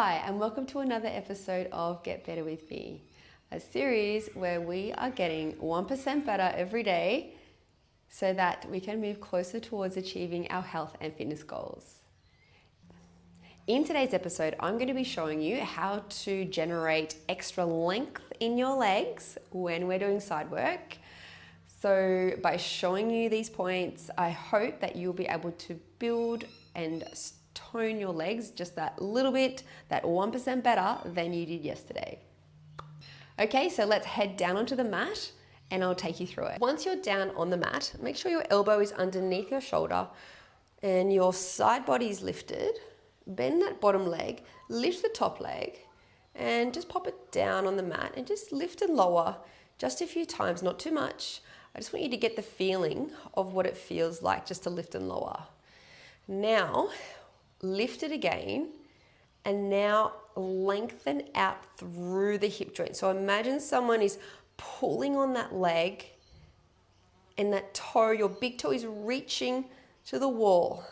Hi, and welcome to another episode of Get Better With Me, a series where we are getting 1% better every day so that we can move closer towards achieving our health and fitness goals. In today's episode, I'm going to be showing you how to generate extra length in your legs when we're doing side work. So by showing you these points, I hope that you'll be able to build and tone your legs just that little bit, that 1% better than you did yesterday. Okay, so let's head down onto the mat and I'll take you through it. Once you're down on the mat, make sure your elbow is underneath your shoulder and your side body is lifted. Bend that bottom leg, lift the top leg, and just pop it down on the mat and just lift and lower just a few times, not too much. I just want you to get the feeling of what it feels like just to lift and lower. Now, lift it again, and now lengthen out through the hip joint. So imagine someone is pulling on that leg and that toe, your big toe is reaching to the wall.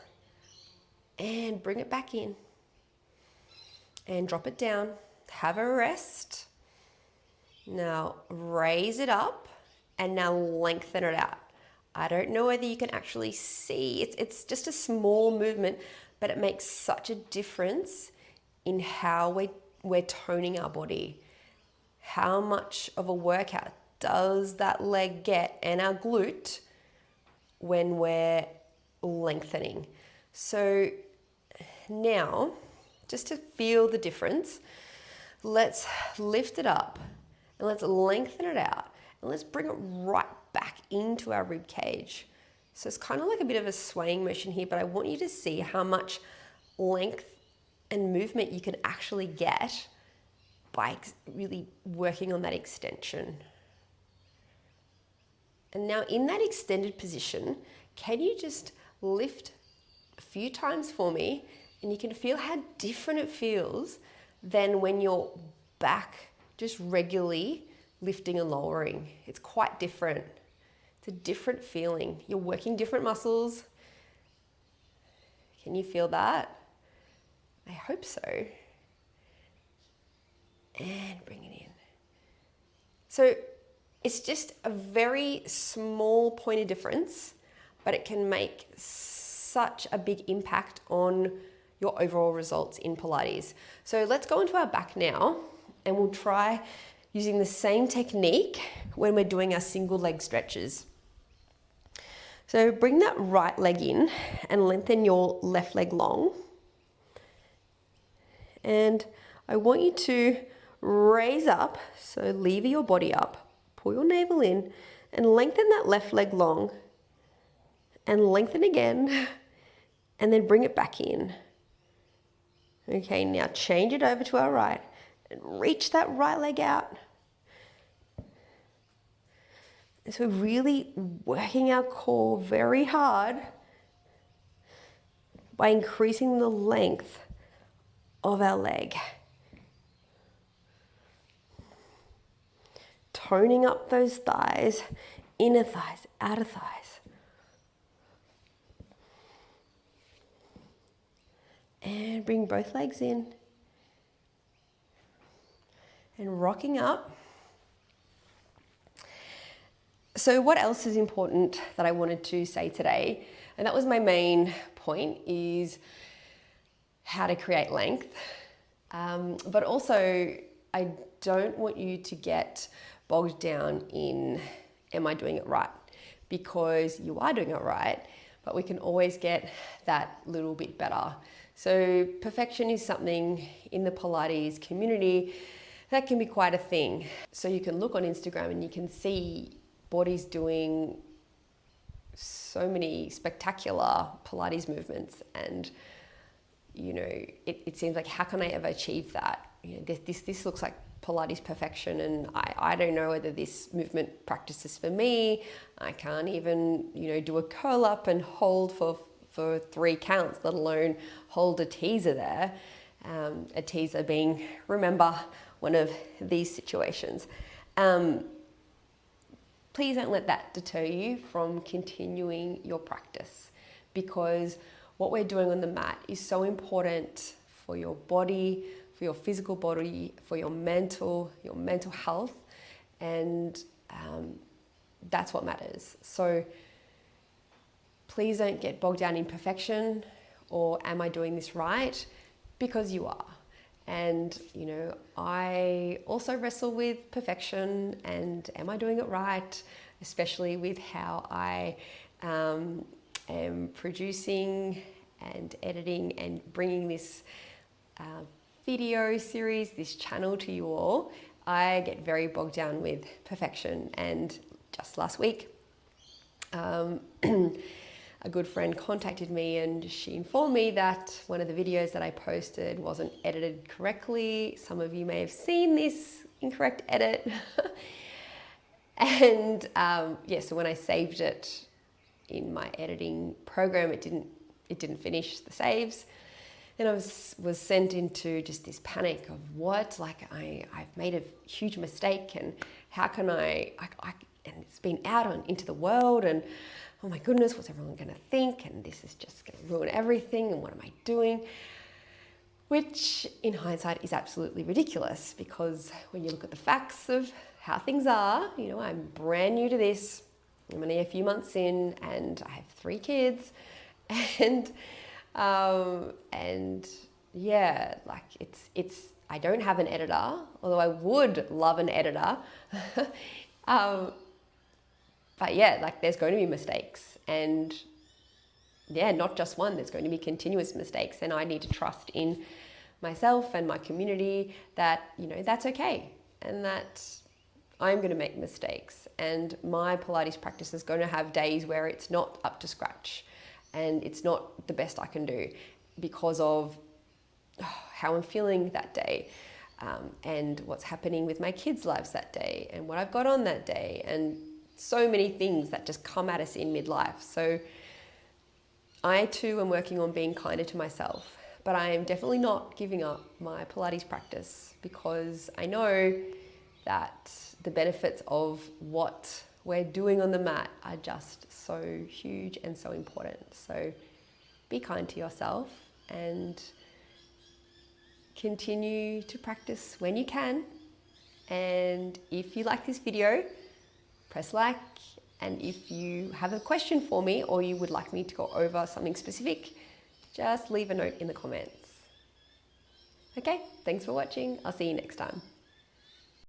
And bring it back in. And drop it down. Have a rest. Now raise it up and now lengthen it out. I don't know whether you can actually see. It's just a small movement, but it makes such a difference in how we're toning our body. How much of a workout does that leg get and our glute when we're lengthening? So now, just to feel the difference, let's lift it up and let's lengthen it out and let's bring it right back into our rib cage. So it's kind of like a bit of a swaying motion here, but I want you to see how much length and movement you can actually get by really working on that extension. And now in that extended position, can you just lift a few times for me, and you can feel how different it feels than when you're back just regularly lifting and lowering. It's quite different. It's a different feeling. You're working different muscles. Can you feel that? I hope so. And bring it in. So it's just a very small point of difference, but it can make such a big impact on your overall results in Pilates. So let's go into our back now and we'll try using the same technique when we're doing our single leg stretches. So bring that right leg in and lengthen your left leg long. And I want you to raise up, so lever your body up, pull your navel in and lengthen that left leg long and lengthen again and then bring it back in. Okay, now change it over to our right and reach that right leg out. And so we're really working our core very hard by increasing the length of our leg. Toning up those thighs, inner thighs, outer thighs. And bring both legs in. And rocking up. So what else is important that I wanted to say today, and that was my main point, is how to create length. But also, I don't want you to get bogged down in, am I doing it right? Because you are doing it right, but we can always get that little bit better. So perfection is something in the Pilates community that can be quite a thing. So you can look on Instagram and you can see bodies doing so many spectacular Pilates movements, and you know, it seems like, how can I ever achieve that? You know, this looks like Pilates perfection, and I don't know whether this movement practice is for me. I can't even, you know, do a curl up and hold for 3 counts, let alone hold a teaser there. A teaser being, remember, one of these situations. Please don't let that deter you from continuing your practice, because what we're doing on the mat is so important for your body, for your physical body, for your mental health, and that's what matters. So please don't get bogged down in perfection or am I doing this right? Because you are. And, you know, I also wrestle with perfection and am I doing it right? Especially with how I am producing and editing and bringing this video series, this channel to you all. I get very bogged down with perfection. And just last week, a good friend contacted me and she informed me that one of the videos that I posted wasn't edited correctly. Some of you may have seen this incorrect edit. And so when I saved it in my editing program, it didn't finish the saves. And I was sent into just this panic of what, like I've made a huge mistake and how can I and it's been out into the world and oh my goodness, what's everyone going to think? And this is just going to ruin everything. And what am I doing? Which in hindsight is absolutely ridiculous because when you look at the facts of how things are, you know, I'm brand new to this. I'm only a few months in and I have 3 kids and yeah, like it's, I don't have an editor, although I would love an editor. But yeah, like there's going to be mistakes and yeah, not just one, there's going to be continuous mistakes and I need to trust in myself and my community that, you know, that's okay and that I'm going to make mistakes and my Pilates practice is going to have days where it's not up to scratch and it's not the best I can do because of how I'm feeling that day and what's happening with my kids' lives that day and what I've got on that day and so many things that just come at us in midlife. So I too am working on being kinder to myself, but I am definitely not giving up my Pilates practice because I know that the benefits of what we're doing on the mat are just so huge and so important. So be kind to yourself and continue to practice when you can. And if you like this video, press like, and if you have a question for me or you would like me to go over something specific, just leave a note in the comments. Okay, thanks for watching. I'll see you next time.